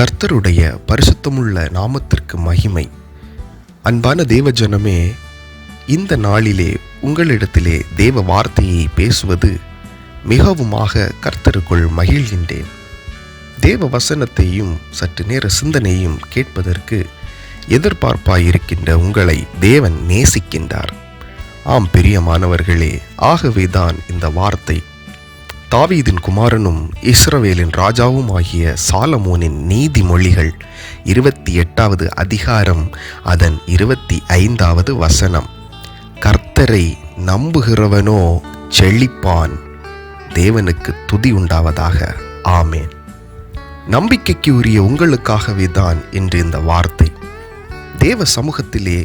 கர்த்தருடைய பரிசுத்தமுள்ள நாமத்திற்கு மகிமை. அன்பான தேவஜனமே, இந்த நாளிலே உங்களிடத்திலே தேவ வார்த்தையை பேசுவது மிகவுமாக கர்த்தருக்குள் மகிழ்கின்றேன். தேவ வசனத்தையும் சற்று நேர சிந்தனையும் கேட்பதற்கு எதிர்பார்ப்பாயிருக்கின்ற உங்களை தேவன் நேசிக்கின்றார். ஆம் பிரியமானவர்களே, ஆகவேதான் இந்த வார்த்தை தாவீதின் குமாரனும் இஸ்ரவேலின் ராஜாவும் ஆகிய சாலமோனின் நீதிமொழிகள் 28வது அதிகாரம் அதன் 25வது வசனம். கர்த்தரை நம்புகிறவனோ செழிப்பான். தேவனுக்கு துதி உண்டாவதாக. ஆமேன். நம்பிக்கைக்கு உரிய உங்களுக்காகவே தான் என்று இந்த வார்த்தை. தேவ சமூகத்திலே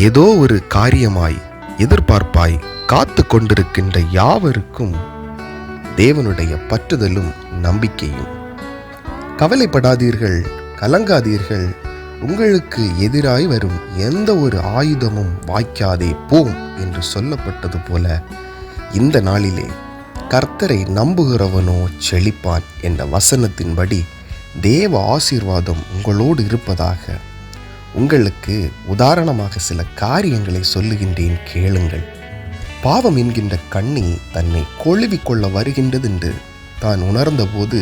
ஏதோ ஒரு காரியமாய் எதிர்பார்ப்பாய் காத்து கொண்டிருக்கின்ற யாவருக்கும் தேவனுடைய பற்றுதலும் நம்பிக்கையும். கவலைப்படாதீர்கள், கலங்காதீர்கள். உங்களுக்கு எதிராய் வரும் எந்த ஒரு ஆயுதமும் வாய்க்காதே போம் என்று சொல்லப்பட்டது போல இந்த நாளிலே கர்த்தரை நம்புகிறவனோ செழிப்பான் என்ற வசனத்தின்படி தேவ ஆசீர்வாதம் உங்களோடு இருப்பதாக. உங்களுக்கு உதாரணமாக சில காரியங்களை சொல்லுகின்றேன், கேளுங்கள். பாவம் என்கின்ற கண்ணி தன்னை கொழுவிக்கொள்ள வருகின்றது என்று தான் உணர்ந்தபோது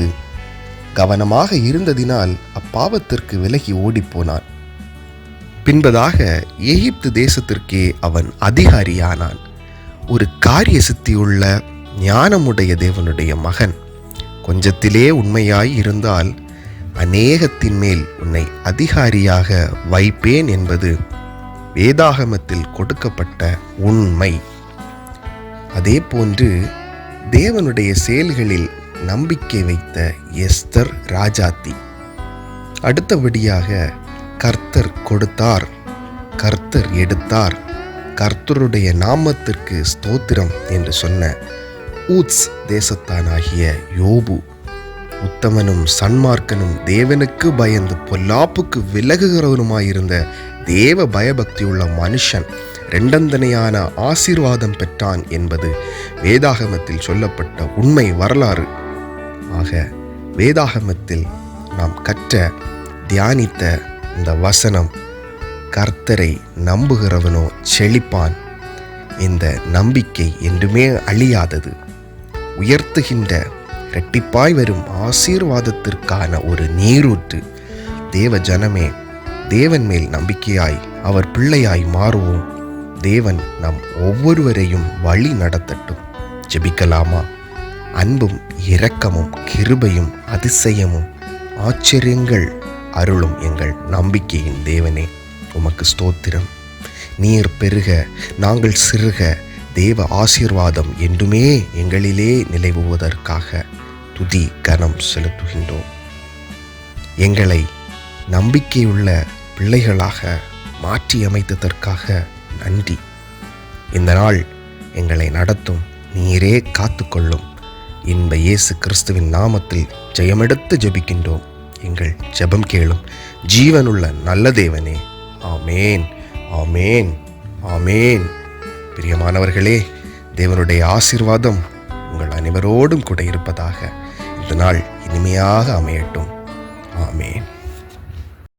கவனமாக இருந்ததினால் அப்பாவத்திற்கு விலகி ஓடிப்போனான். பின்பதாக எகிப்து தேசத்திற்கே அவன் அதிகாரியானான். ஒரு காரிய சித்தியுள்ள ஞானமுடைய தேவனுடைய மகன். கொஞ்சத்திலே உண்மையாய் இருந்தால் அநேகத்தின் மேல் உன்னை அதிகாரியாக வைப்பேன் என்பது வேதாகமத்தில் கொடுக்கப்பட்ட உண்மை. அதே போன்று தேவனுடைய செயல்களில் நம்பிக்கை வைத்த எஸ்தர் ராஜாத்தி. அடுத்தபடியாக கர்த்தர் கொடுத்தார், கர்த்தர் எடுத்தார், கர்த்தருடைய நாமத்திற்கு ஸ்தோத்திரம் என்று சொன்ன ஊத்ஸ் தேசத்தானாகிய யோபு. உத்தமனும் சன்மார்க்கனும் தேவனுக்கு பயந்து பொல்லாப்புக்கு விலகுகிறவனுமாயிருந்த தேவ பயபக்தியுள்ள மனுஷன் இரண்டந்தனையான ஆசீர்வாதம் பெற்றான் என்பது வேதாகமத்தில் சொல்லப்பட்ட உண்மை வரலாறு. ஆக வேதாகமத்தில் நாம் கற்ற தியானித்த இந்த வசனம், கர்த்தரை நம்புகிறவனோ செழிப்பான். இந்த நம்பிக்கை என்றுமே அழியாதது, உயர்த்துகின்ற இரட்டிப்பாய் வரும் ஆசீர்வாதத்திற்கான ஒரு நீரூற்று. தேவ ஜனமே, தேவன் மேல் நம்பிக்கையாய் அவர் பிள்ளையாய் மாறுவோம். தேவன் நம் ஒவ்வொருவரையும் வழி நடத்தட்டும். ஜெபிக்கலாமா? அன்பும் இரக்கமும் கிருபையும் அதிசயமும் ஆச்சரியங்கள் அருளும் எங்கள் நம்பிக்கையின் தேவனே, உமக்கு ஸ்தோத்திரம். நீர் பெருக, நாங்கள் சிறுக. தேவ ஆசீர்வாதம் என்றுமே எங்களிலே நிலைவுவதற்காக துதி கனம் செலுத்துகின்றோம். எங்களை நம்பிக்கையுள்ள பிள்ளைகளாக மாற்றியமைத்ததற்காக நன்றி. இந்த நாள் எங்களை நடத்தும் நீரே காத்துக்கொள்ளும். இன்ப இயேசு கிறிஸ்துவின் நாமத்தில் ஜெயமெடுத்து ஜெபிக்கின்றோம். எங்கள் ஜெபம் கேளும் ஜீவனுள்ள நல்ல தேவனே. ஆமேன், ஆமேன், ஆமேன். பிரியமானவர்களே, தேவனுடைய ஆசீர்வாதம் உங்கள் அனைவரோடும் கூட இருப்பதாக. இந்த நாள் இனிமையாக அமையட்டும். ஆமேன்.